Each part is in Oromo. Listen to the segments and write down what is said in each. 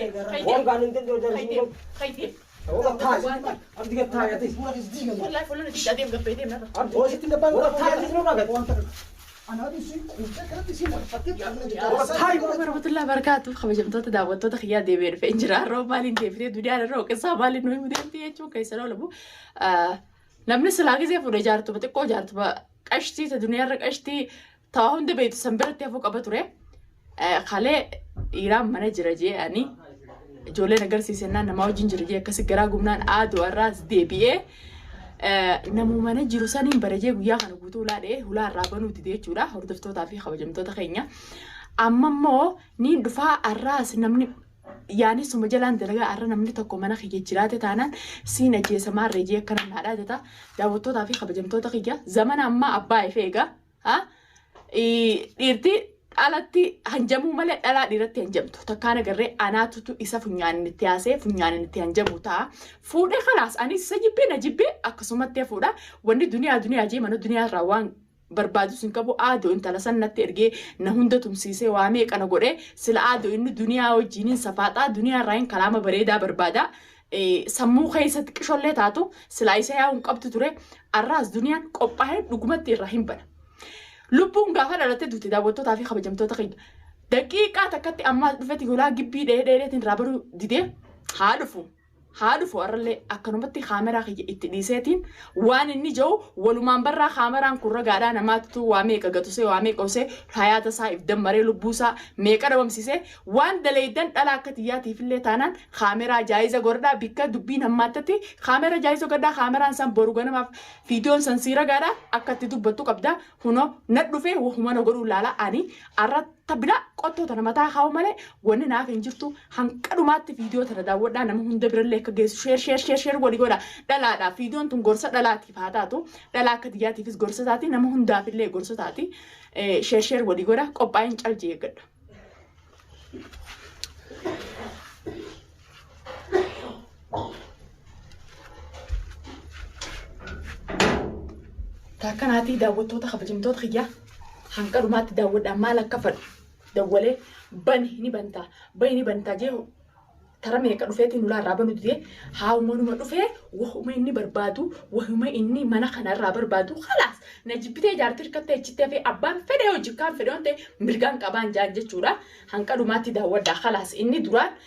وان انت جالس خيتي والله تاج ارجع تاج يا تي والله فلان دي قاعدين قبيتين هذا هو ست دبان والله تاج شنو راقد انا هذه شيء كانت شيء ورحمة الله وبركاته خبجمتوتا daawwattoota kiyyaa deebi'een fe'in jira harroo maaliin deebitee duniyaan irra hooqessaa maaliin nuyi mudeemti jechuun keessan oolamu namni silaa gisee fuudhee jaartuma xiqqoo jaartuma qashtii ta duniyaarra qashtii ta'aa hunda beektu san biratti hafuu qaba ture kalee dhiiraan mana jira je'anii ijoolleen agarsiisennaan namaa wajjin jira jee akkasi garaa gumnaan aaduu irraas deebi'ee namuu mana jiru saniin barajee guyyaa kana guutuu laadhee hulaa irraa banuuti jechuudha hordoftootaa fi kabajamtoota keenya amma immoo ni dhufaa arraas namni yaani suma jalaan dalagaa arra namni tokko mana kiyya jiraate taanaan siin ajjeesamaa reejee akkana naadhaa jeta daawwattootaa fi kabajamtoota kiyya zamana ammaa abbaa ifee egaa dhiirti alatti hanjamuu malee dhalaa dhiiratti hanjamtu takkaan agarree anaatutu isa funyaan itti haasee funyaan itti hanjamu ta'a fuudhee khalaas anis isa jibbee na jibbee akkasumatti fuudha wanni duniyaa jee mana duniyaa irraa waan barbaadu sin qabu aadoo intala sannatti ergee na hunda tumsiisee waa meeqa na godhee sila aadoo inni duniyaa wajjiniin safaaxaa duniyaa irraa hin kalaama bareedaa barbaada sammuu keessatti qishollee taatu sila isa yaa'uun qabdu ture arraas duniyaan qophaa'ee dhugumatti irraa hin bana. Lubbuun gaafa dhalattee duuti daawwattootaa fi kabajamtoota keenya daqiiqaa takkatti ammaa dhufetti hulaa gibbii dheedheetiin raabaruu didee haa dhufu arrallee akkanumatti kaameraa kiyya itti dhiiseetiin waan inni jiru walumaan barraa kaameraan kun ragaadhaa namaatu waa meeqa gatusee waa meeqa usee hayaata isaa if dammaree lubbuusaa meeqa dhabamsiisee waan daleeydan dhala akka xiyyaatiifillee taanaan kaameraa jaayiza godhaa bikka dubbiin hammaattatti kaameraa jaayiza godhaa kaameraan san boru ganamaaf viidiyoon san sii ragaadhaa akka itti dubbattu qabdaa hunoo na dhufee humana godhuu laala ani arratti tabbida qottoota namataa kaa'u malee wanni naaf hin jirtu hanqadumaatti viidiyoo tana daawwadhaa nama hunda birallee akka geessu sheer walii godha dhalaadhaa viidiyoon tun gorsa dhalaatiif haa taatu dhalaa akka xiyyaatiifis gorsa taati nama hundaafillee gorsa taati sheer walii godha qophaa'een calji eeggadha. Takkanaatii daawwattoota kabajamtoota kiyyaa hanqadumaatti daawwadhaa maal akka fadhu dawwalee bani ni bantaa jee tara meeqa dhufeetiin ulaa irraa banu didee haawumanuma dhufee wahuma inni barbaadu wahuma inni mana kanarraa barbaadu khalaas na jibbitee jaartii hirkattee echittee fi abbaan fedhee hojjikaan fedhee wante mirgaan qabaan jaan jechuudha hanqadumaatti daawwadhaa khalaas inni duraan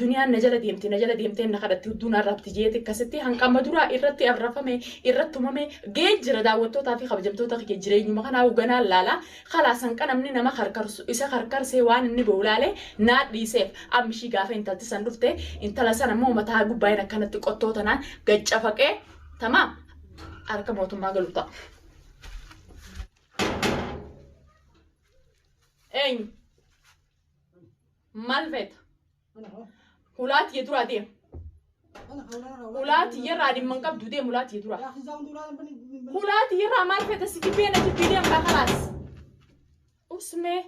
duniyaan na jala deemtee na kadhatti hudduun arrabti jeete akkasitti hanqama duraa irratti arrafame irratti umame geejjira daawwattootaa fi kabajamtoota kiyya jireenyuma kanaa uganaan laala khalaas hanqa namni nama karkarsu isa karkarsee waan inni boolaalee naa dhiiseef ammishii gaafa intalti san dhufte intala san ammoo mataa gubbaayin akkanatti qottoo tanaan gaccafaqee tamaam harka mootummaa galu ta'a. Eenyu maal feeta? Hulaati yedura deem. Hulaati yerraa dhimma hin qabdu deem hulaati yedura. Hulaati yerraa maal feeta si jibbee na jibbii deem khalaas. Usmee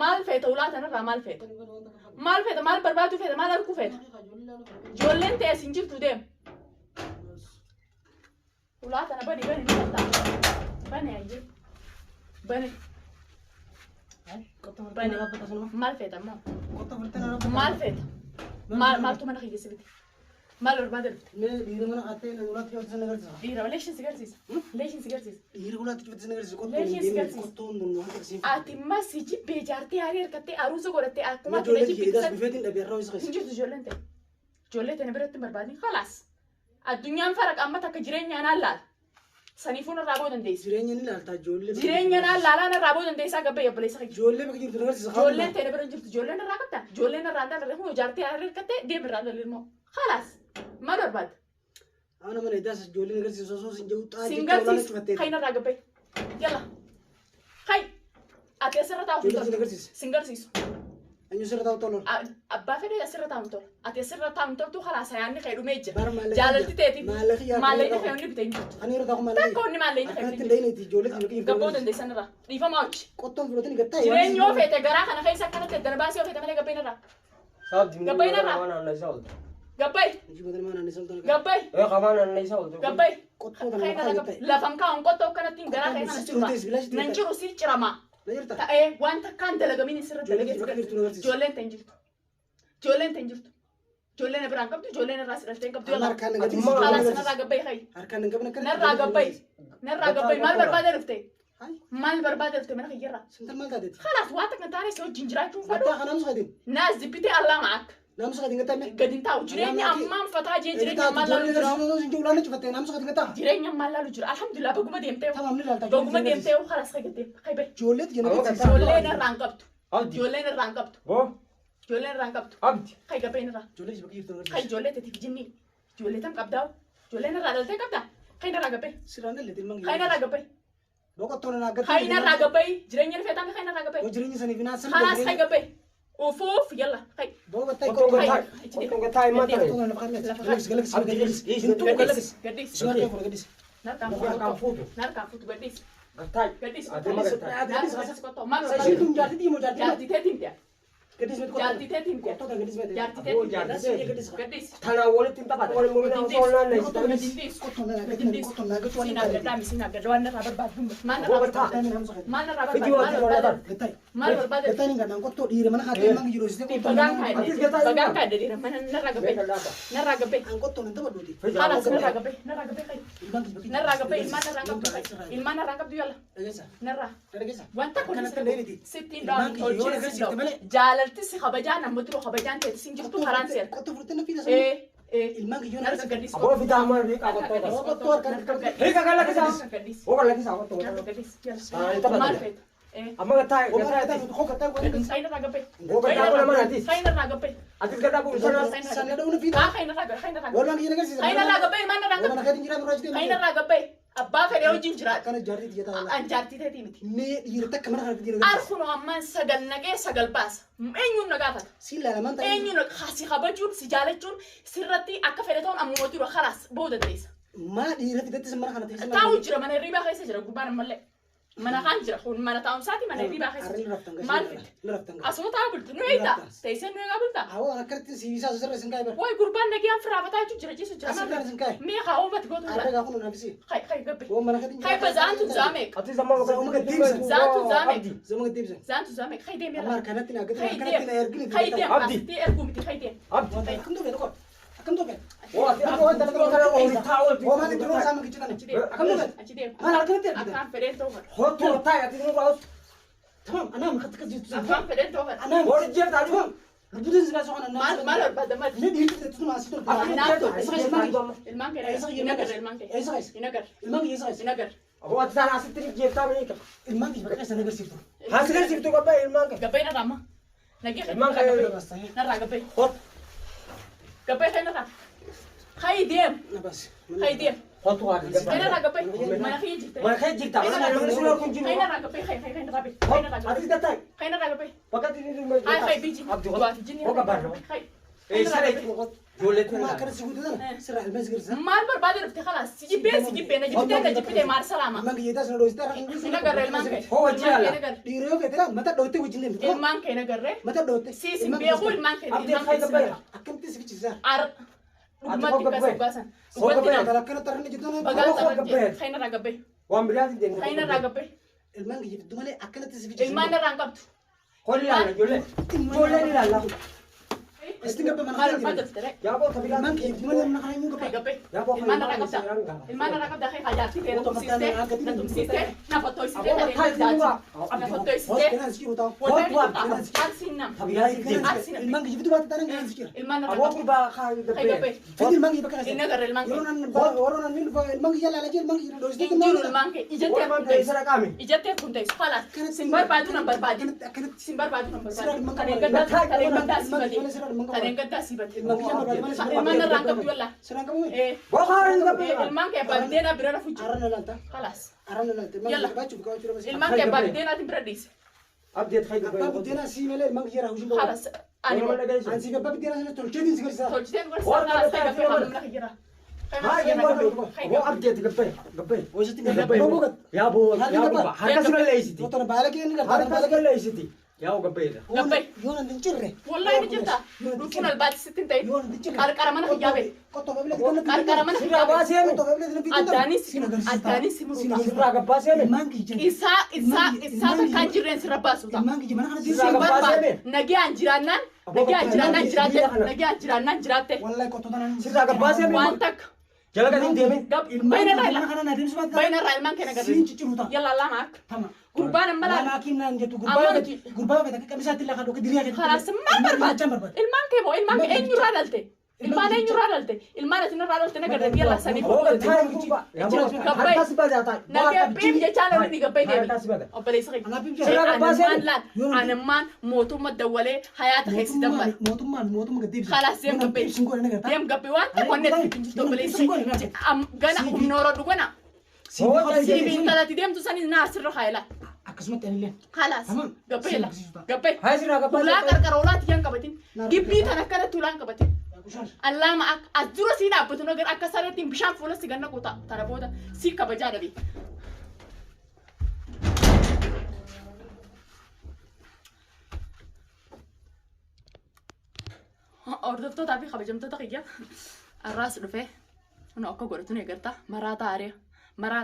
maal feeta hulaata narraa maal feeta? Maal feeta maal barbaadu feeta maal arguu feeta? Ijoolleen ta'e sin jirtu deem. Hulaata na bani ni bantaa. Bani ayyee. Bani. Maal feeta ammoo? Maal feeta? Maaltu mana kiyya sibiti? Maal barbaada dhufte? dhiira mana qattee ulaatti cufte sin agarsiisa. Dhiira leeshin si garsiisa. Leeshin si garsiisa. Dhiira ulaatti cufte sin agarsiisa. Leeshin si garsiisa. Qottoon nun waan agarsiisa. Ati mas si jibbee jaartee haarii harkattee aruusa godhattee akkuma ati na Ijoolleen jibbite keedaas san. bifeetiin dhabee irraa isa Hin keessa. jirtu ijoolleen ta'e. Ijoollee ta'e biratti hin barbaadin khalaas. Addunyaan faraqa amma takka jireenyaan hallaala. Saniifuu narraa boo dandeessi. Jireenya ni ilaaltaa ijoollee. Jireenyaan hallaala narraa boo dandeessaa gabbee obboleessa kiyya. Ijoollee bakka jirtu agarsiisa. Ijoolleen ta'e bira jirtu ijoolleen irraa qabda. Ijoolleen irraa hin dalarre kun jaartee haarii harkattee deem irraa dalarre immoo. Khalaas. Maal barbaadda? Ana mana idaas ijoolleen agarsiisa osoo sin jiru xaa Sin jecha olaanaa garsiisu. cufattee. Hay narraa gabbee. Yalla. Hay. Ati asirra taa'u Ijoollee sin agarsiisa. sin garsiisu. Anyu sirra taa'u tolol. Abbaa fedhe asirra taa'u tolu. Ati asirra taa'u toltu khalaas hayaanni kee dhumee jira. Bara maallaqii Jaalalti ta'eeti. maallaqii yaa Maallaqii kee hundi bitee hin jirtu. Ani yeroo taa'u maallaqii. Takka hundi maallaqii kee Akkanatti hundi hin dhayneeti ijoollee sin bakka gabboo jirtu. dandeessan irraa. Dhiifamaa hojii. Qottoon fudhatanii gattaa. Jireenyi yoo feete garaa kana keessa akkanatti addana baasii yoo feete malee gabbeen irraa. Gabbayin irraa. Gabbay. Jibbatan maana ni saltan. Gabbay. Gabbay. Qottoo kana mataa gattaa. Lafan kaa'uun qottoo akkanatti garaa kee kana cirma. Nan ciru si cirama. Na jirta. Ta'ee wanta kaan dalagamiin sirra Ijoolleen bakka jirtu dalagee agarsiisa. ijoolleen ta'in jirtu. Ijoolleen tan jirtu. Ijoolleen biraan qabdu, ijoolleen irraa sidhalteen qabdu. Amma harkaan nagatii. Halas narraa gabbayi hayi. Harkaan hin qabne kan. Narraa gabbayi. Narraa gabbayi maal barbaadee dhufte? Maal barbaadee dhufte mana kiyyarraa? Sintal maal taateeti? Halas waa takka taanee si wajjin jiraachuun fadhu. Mataa kanaan suqatiin. Naas zibbitee allaa ma'ak. Naam suqatiin gattame. Gadi hin taa'u jireenya ammaan fataa jee jireenya ammaan laalu jira. Ijoolleen cufattee naam suqatiin gataa. Jireenya ammaan laalu jira. Alhamdulillah baguma deemtee. Tamam ni laalta. Baguma deemtee halas kayyattee. Kaybee. Ijoolleet jenna. Ijoolleen irraan qabdu. Abdi. Ijoolleen irraan qabdu. Boo. Ijoolleen irraan qabdu. Abdi. Kay gabbeen irraa. Ijoollee si bakki jirtu. Kay ijoollee tatiif jinni. Ijoollee tam qabdaa. Ijoolleen irraa dhaltee qabdaa. Kay narraa gabbee. Siraan dhalle tilmaan. Kay narraa gabbee. Boqottoon naa gattee. Kay narraa gabbee. Jireenya rifeetaan kay narraa gabbee. Jireenya sanii fi naas Halas kay gabbee. Ufuuf yalla. Kay. Boqottay Otoo qottoo. gataa himaa ta'e. Gaddis. Gaddis. Narkaan fuutu. Narkaan fuutu gaddis. Gataa. Gaddis. Adeema gataa. Gaddis qottoo. Maal Sayyiduun jaartii diimoo jaartii. jaartii teetiin tiya. Gaddis met qottoo. Jaartii teetiin tiya. Qottoo gaddis met. Jaartii Aboo teetiin jaartii tiya. Gaddis. Tanaa walitti hin taphata. Waliin mul'ina osoo hin naanne. Qottoo naa gaddis. Qottoo naa gaddis. Sinaa gaddaa misinaa gaddaa waan narraa barbaadu. Maal narraa Boo gataa. barbaadu. Maal narraa Fiji barbaadu. wanti Maal wal barbaadu. gataa. Maal barbaadu. Gataa ni ganaan qottoo dhiire mana haatee mangi jiru sitee qottoo. Bagaan Atis kaa'e. gataa Bagaan himaa. kaa'e dheedhiira. Mana narraa gabbee. Narraa gabbee. An qottoo nan taphaduuti. Halas narraa gabbee. Narraa gabbee kay. Ilmaan kee bakki. Narraa gabbee ilmaan narraa qabdu kay. Ilmaan narraa qabdu yalla. Dhageessa. Narraa. Dhageessa. Wanta kun Akkanatti dheeriti. sittiin Ilmaan kee yoo tolchee agarsiifte malee. jaalalti si kabajaa namatti loo kabajaan ta'e sin jirtu karaan seera. Qottoo furtee na fiida. Ilmaan kee yoo Narra gaddis. Aboo fitaa amma riiqaa qottoo. qottoo harkaan Riiqa kan lakkisaa. Gaddis. Boo kan lakkisaa qottoo. Gaddis. Maal feeta? Amma gataa gataa ati. Kain narraa gabbee. Boo gataa kun amma ati. Kain narraa gabbee. Ati gataa kun sana. Sana dhawna fiida. Kain narraa gabbee. Kain narraa gabbee. Walmaan kee agarsiisa. Kain narraa gabbee. Ilmaan narraa Walmaan gabbee. kee dinjiraa biraa jitee. Kain narraa gabbee. Abbaa fedhee wajjin jiraata. Akkana jaartii xiyyataa wala. Anjaartii ta'eeti miti. Mee dhiira takka mana kana jira. Arfunu ammaan sagal naqee sagal baasa. Eenyuun na gaafata? Si laalamaan ta'e. Eenyuun si kabajuun si jaalachuun sirratti akka fedhe ta'uun ammoo jiru khalaas booda ta'eessa. Maa dhiira fidatti mana kana ta'e. Taa'u jira mana hirribaa keessa jira gubbaan ammallee. Mana kan jira kun mana taa'umsaati mana hirribaa keessa jira. Maal fidde? Asuma taa'aa bultu nu eegda. Teessee nu eegaa bulta. Awwa akkatti siisaa sirra isin kaa'e bar. Way gurbaan nagiyaan firaafataa jechuun jira jechuun jira. Asirra isin kaa'e. Mee haa uumati gootu jira. Arga kun na bisi. Kai gabbe. Wo mana kadin. Kai ba zaantu zaameek. Ati sama Zama ka dimsa. Zaantu zaameek. Zama ka dimsa. Zaantu zaameek. Kai deem Amma yalla. kanatti na gadi Kai kanatti na deem. ergini. Kai deem. Abdi. Abdi ergu miti kai deem. Abdi. Akkam to ko. Akkam to ko. Boo ati akka wanta lafa kana oli taa'u. Wo mali duro sama kichana. Achi deem. Akkam to ko. Achi deem. Mana akkatti ergida. Akkaan fedheen ta'uu fedha. Hotu taa'e ati nu baa'u. Tamam ana ma khatka jitu. Akkaan fedheen ta'uu fedha. Ana Boo jeer taa'u. rubutun sina so ana. Maal barbaada maal? Ne dhiirti fidatti ma asitu. Ilmaan kee ina garra ilmaan kee. Ina garra. Ilmaan kee isa. Ina garra. Aboo ati taa'an asitti ni jeertaa manii qaba. Ilmaan kee bakka isa nagarsiiftu. Haasilee sirtuu qabaa ilmaan kee. Gabbee narraa amma. Nagee Ilmaan kee. narraa gabbee. Hot. Gabbee kai narraa. Kai deem. Nabas. Kai deem. Hotu haati Kai gabaa. narraa gabbee. Mana kee jirte. Mana kee jirta. Mana namni suuraa kun jiru. Kai narraa gabbee. Kai narraa gabbee. Kai narraa gabbee. Ati gataa. Kai narraa gabbee. Bakka ati ni rumee. Hai kai biji. Abdi Duati jini. Hoka barno. Kai. Eh siree. Ijoollee Ma tana. kana sibutu dana. Sira ilmas girsa. Maal barbaade dhufte khalaas. Si jibbee na jibbitee maar salaama. Ilmaan kee yeetas na dhoosita. Ina garra ilmaan kee. Hoo wajjin ala. Dhiiroo federa mata dhoote wajjin deemtu. Ilmaan kee na garree. Mata dhoote. Siisin beekuu ilmaan kee. Abdi fay gabaa. Akkamitti sibichisa. Ar. Dhugumatti kasa baasan. Hoo gabaa. Kala kana tarne jiddoon. Bagaan Hoo gabee. sarratti. Kai narraa gabbee. Waan biraati deemu. Kai narraa gabbee. Ilmaan kee jiddu malee akkamitti sibichisa. Ilmaan narraa hin qabdu. Qolli laala ijoollee. Ijoollee ni laala. Istiin gabbe mana Maal kana barbaade jira. dhufte ree. Yaaboo tabilaan. Ilmaan kee jiddu malee mana kana hin Kai gabbe. gabbee. Ilmaan narraa qabda. Ilmaan narraa qabda kai hajaartii ta'e na tumsiistee na fottoysitee na deemee na fottoysitee. Hoos sikiru taa'u. Arsiin nam. Tabilaan deemu. Ilmaan kee jiddu baate taa'an kan sikira. Ilmaan narraa Aboo qabda. gurbaa kaa Kai gabbee. gabbee. Fedhi ilmaan kee bakka kana. Inna garra ilmaan Yeroo kee. nan waroo nan ilmaan kee jaalala jee ilmaan kee dhoosite Injiru ilmaan kee. Ijattee Waan kun ta'e ta'e. sana qaame. Ijattee kun ta'e. Falaas. Sin barbaadu nan barbaadi. Akkanatti. Sin barbaadu nan Sira barbaadi. ilmaan Tareen gaddaa si ilmaan badee. kee sira ilmaan kee. Tareen gaddaa si badee. Ilmaan kee barbaade malee sira Ilmaan narraa qabdu walla. sira qabu. Boo haa hin gabbee. ilmaan kee abbaa biddeenaa bira rafu jiru. Arana laalta. Khalaas. Arana laalta. Ilmaan Yalla. kee baachuuf kaawwachuu dhabase. Ilmaan kee abbaa biddeenaatiin bira dhiise. Abdeet hay gabbee. Abbaa buddeena sii malee ilmaan kee raawushin bahu. Khalaas. Ani moo. Ansi abbaa buddeena sana tolcheetiin si garsiisa. Tolchiteen gorsa khalaas kai gabbee haala mana jira. Haa hin gabbee. Boo abdeet gabbee. Gabbee. Hoositti Gabbee. gabbee. Bobogat. Yaaboo. Haalli Yaaboo. gabbaa. Harka sura leeysiti. Otona baala kee ni gartaa. Harka sura leeysiti. يا قبيله قبي يونا ننجره والله أنا جبتها دكتور البات ستين تاي يونا ننجره كار من حجابي كتب قبل كار من سيرا باسي أمي كتب قبل أداني سمروتا سيرا قباسي أمي المانجي جن إسا كان جيرين سرباسوتا المانجي جماعة أنا سيرا دي قباسي أمي نجي أنجرانان جراته والله كتب أنا سيرا قباسي أمي وانتك جلا قاعدين ديمين بين الرأي أنا نادين سبات بين الرأي المان كنا سين قريب تجربة يلا الله معك تمام قربان الملا لكن نجتو أمانتي. قربان بدك كم ساعة تلاقي كذا كدريا خلاص ما برباد المان كيفو المان إيه نورالته المان إيه نورالته المان تنورالته نقدر يلا سني هو التايم كوبا يا ماما هل تسبى ذا تاي نبي بيم جتانا اللي نقبل هل ديمي تسبى ذا أبلي سقي أنا بيم سيرا قباسي أنا أمي مان لان أنا مان موتو مدولة حياة خيس دمر موتوم قديم خلاص يوم قبل سنقول أنا قلت يوم قبل وانت كونت بتنجز أبلي سقي أم جانا نورا دوغنا هو سيبي انت لا تديم تساني ناس الرخايلة أكسمت أنا ليه خلاص تمام. قبل قبل هاي سيرا قباسي ولا كركرولات يان كبتين جيبي تنكرة تولان كبتين الله ما أدرس هنا بتونا غير أكسرتين بشام فولا سيجنا كوتا ترى بودا سيك بجارة بي أردفتو تابي خبجمتو تقيا الراس رفه أنا أكو قرتوني قرتا مرات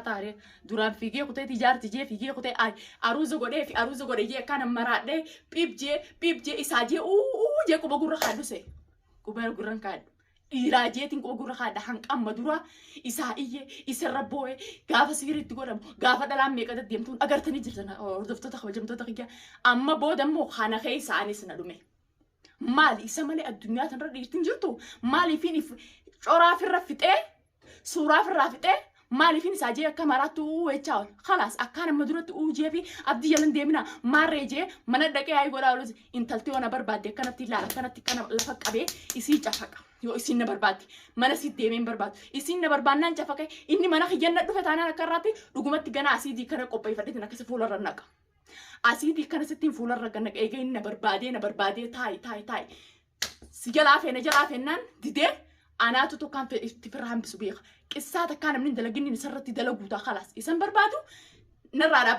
عاري دوران فيجي قطعة تجار تجي فيجي قطعة أي أروزو قريه في أروزو قريه كان مرات ده بيب جي إساجي جي كوبا قرر خادو سي كوبا قررن كاد إيراجي تين كوبا قرر خاد هنك أما دورا إسائية إسربوه غافة سيري تقولم غافة دلام ميكا تديمتون أجر تاني جرتنا أردفتو تخبجمتو تقيا أما بود مو خانة خي ساني سندومي مالي إسمالي الدنيا تنرد تنجرتو مالي فيني شورا في الرفت سورا في الرفت مالي فيني ساجي كاميراتو ويتشاول خلاص أكان مدرت جيبي أبدي يلن ديمنا مارجي من الدكي هاي ولا ولز إنتلتي وانا بربادي كانت كان لفك أبي يسي جفك يو يسين بربادي من سيد ديمين برباد يسين بربادنا جفك إني من خيجنا دفعت أنا كراتي رقمت تجنا أسيدي كنا كوباي فديتنا كسفول الرناك أسيدي كنا ستين فول الرناك إيجي نبربادي تاي سجلا فينا ديدي أنا تو كان في تفرهم بسبيخ قصة كان من دلقني نسرتي دلقوتا خلاص إسم بربادو نرى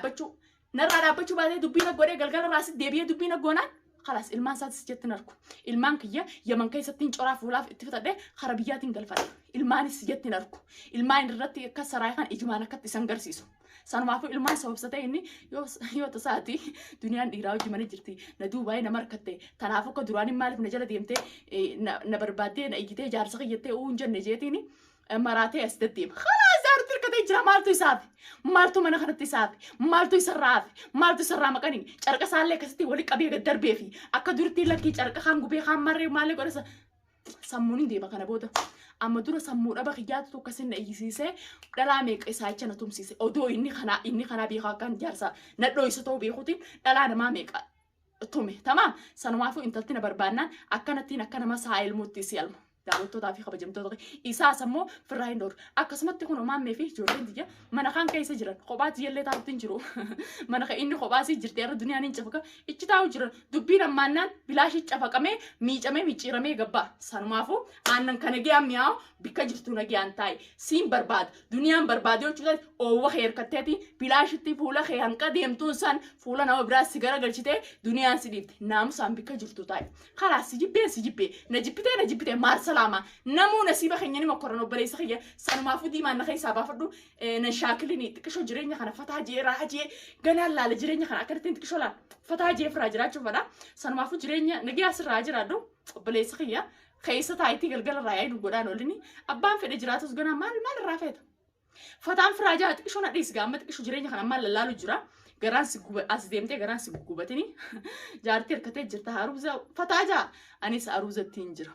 رابطو بعدين دبينا قوري قلقل راسي ديبيه دبينا قونا خلاص المان سات سجت نركو المان كيا يمن كي ستين شراف ولا في اتفتا ده خرابيات انقلفت المان سجت نركو المان رتي كسرايخان إجمانا كت سنجرسيسو سان ما في المان سبب ستيني يو تساتي دنيا ديراو جمانة جرتي ندوباي نمركتة تنافق دراني مالك نجلا ديمته نبربادي نيجته جارسقيته ونجن نجيتيني مراتي استديم خلاص زارت الكتي جرا مالتو من خرتي سافي مالتو يسرع مكاني شركة سالة كستي ولي كبير الدربي في أكدرتي لكي شركة خام قبي خام مرة مالك ورسا سموني دي مكان بودا أما دورا سمونا بخيات تو كسن إيسيسه دلامك إسايتش نتوم سيسه أدو إني خنا بيخا كان جارسا ندلو يستو بيخوتين دلان ما ميك تومي تمام سنوافو إنتلتنا بربانا أكنا ما سايل موتي سيالمو دعوتو دافي خبجمتو دقي إسا سمو في الراين دور أكسمت تكونوا ما مفيه جورين ديجا من خان كيس جران خبات يلي تعرفين جرو من خا إني خباسي جرتي أرد الدنيا نينشفكا إيش تاو جران دبينا مانان بلاش يشفكا ميجرمي غبا سنوافو أنن كنجي أمياو بيكا جرتو نجي أنتاي سين برباد دنيا برباديو شوكا أو خير كتاتي بلاش تي فولا خير هنكا ديمتون سان فولا ناو براس سيجارة قرشتي دنيا سيديت نام سان بيكا جرتو تاي خلاص سيجيبي نجيبتي مارسل نمو نسيبه خيني مكرونو بريس خيه سان ما فودي ما نخي سابا فدو نشاكلني تكشو جريني خنا فتا جي راجي غنا لا لجريني خنا كرتين تكشو لا فتا جي فراجرا شوفدا سان ما فو جريني نغي اسر راجرا دو بريس خيه خيسه تايتي غلغل راي دو غدانو لني ابان في دجراتوس غنا مال رافيت فتان فراجا تكشو نديس غامت تكشو جريني خنا مال لالو جرا غران سغوب اسديمتي غران سغوبتني جارتي ركته جرتا هاروزا فتاجا انيس اروزا تينجر